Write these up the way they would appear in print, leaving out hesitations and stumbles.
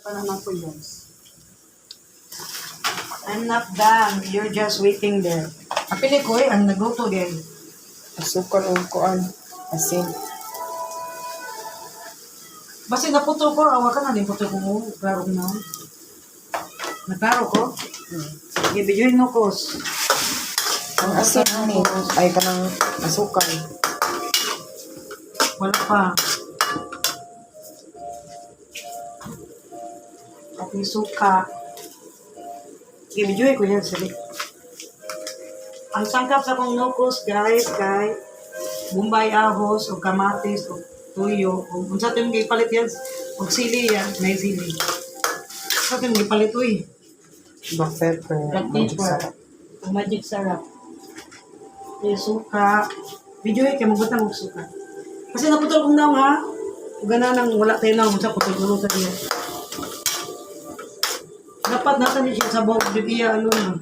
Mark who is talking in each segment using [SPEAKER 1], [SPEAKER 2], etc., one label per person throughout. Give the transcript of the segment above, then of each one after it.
[SPEAKER 1] Para na po yun. I'm not done. You're just waiting there. Apili ko ang nagluto din.
[SPEAKER 2] Asukal o kuan. Asin.
[SPEAKER 1] Basta naputol ko, awa ka na din putol ko mo. Klaro ko na. Naklaro ko? Ibigyan mo ko.
[SPEAKER 2] Ang asin ani ay kanang asukal.
[SPEAKER 1] Wala pa. At yung suka. Ibigyan ko yan sila. Ang sangkap sa kong nukos, guys, kay Bombay ahos o kamatis o tuyo o kung sa atin gipalit yan o sili yan, may sili. Sa atin gipalit uy.
[SPEAKER 2] Black pepper.
[SPEAKER 1] Black
[SPEAKER 2] Magic
[SPEAKER 1] pepper.
[SPEAKER 2] sarap.
[SPEAKER 1] O magic sarap. Yung suka. Video kayo magbutang og suka. Kasi naputol kong naong ha. Kung gana nang wala tayo naong sa putol-putol sa niya. Dapat natin siya sa bawang bibiya ano na.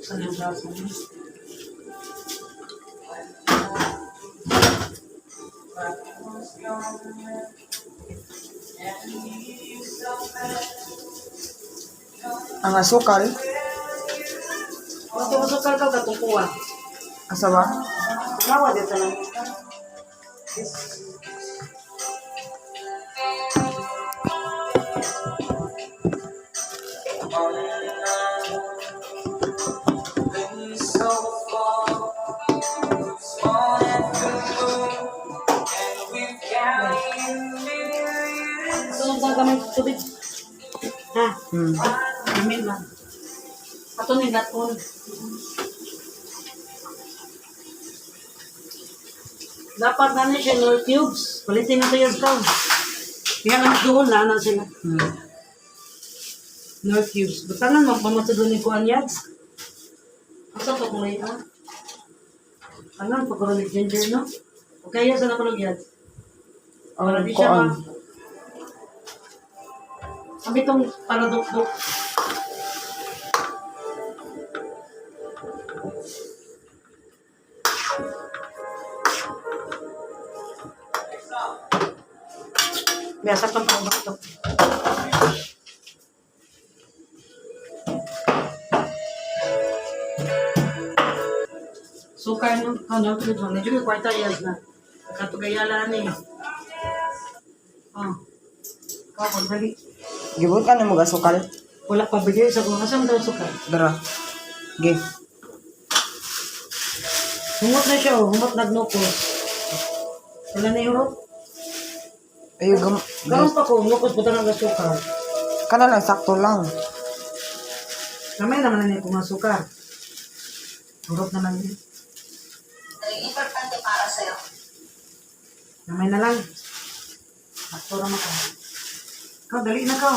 [SPEAKER 1] Saan yung lasa niya?
[SPEAKER 2] Ang asukal,
[SPEAKER 1] Kasi masukal ka katukuha.
[SPEAKER 2] asa ba?
[SPEAKER 1] Nawa dito lang. Sunod lang kami tubig. Ha? Amin lang. Ato ni laton. Dapat na siya no cubes. Palitin na ito yung tao. Kaya lang doon na sila. No cubes. Ba't ka nga magmamatulun ni Kuan Yads? Asa pa kung ngayon? Ano? Pagkaroon ni ginger, no? Okay, yan. Saan ako Yads? Para di siya
[SPEAKER 2] kuan.
[SPEAKER 1] ma... Sabi itong paladok-dok. Biasa pang paladok-dok. Sukar no, ano, tulad mo. Medyo may kwarta yan na. Katugayala ni. Oh. Ikaw, pagdali.
[SPEAKER 2] Gibot ka na mo asukal.
[SPEAKER 1] Wala pa bigay sa kung asang daw sukar.
[SPEAKER 2] Dara. Gi.
[SPEAKER 1] Humot na siya, humot nagnukos. Wala na yung hurot.
[SPEAKER 2] Ayo gam.
[SPEAKER 1] Gawin pa ko, nukos po talaga sukar.
[SPEAKER 2] Kana lang sakto lang.
[SPEAKER 1] Kamay naman na niya kung sukar. Hurot naman yun.
[SPEAKER 3] Importante para sa'yo.
[SPEAKER 1] Kamay na lang. Sakto naman ka. Ikaw, dali na ka.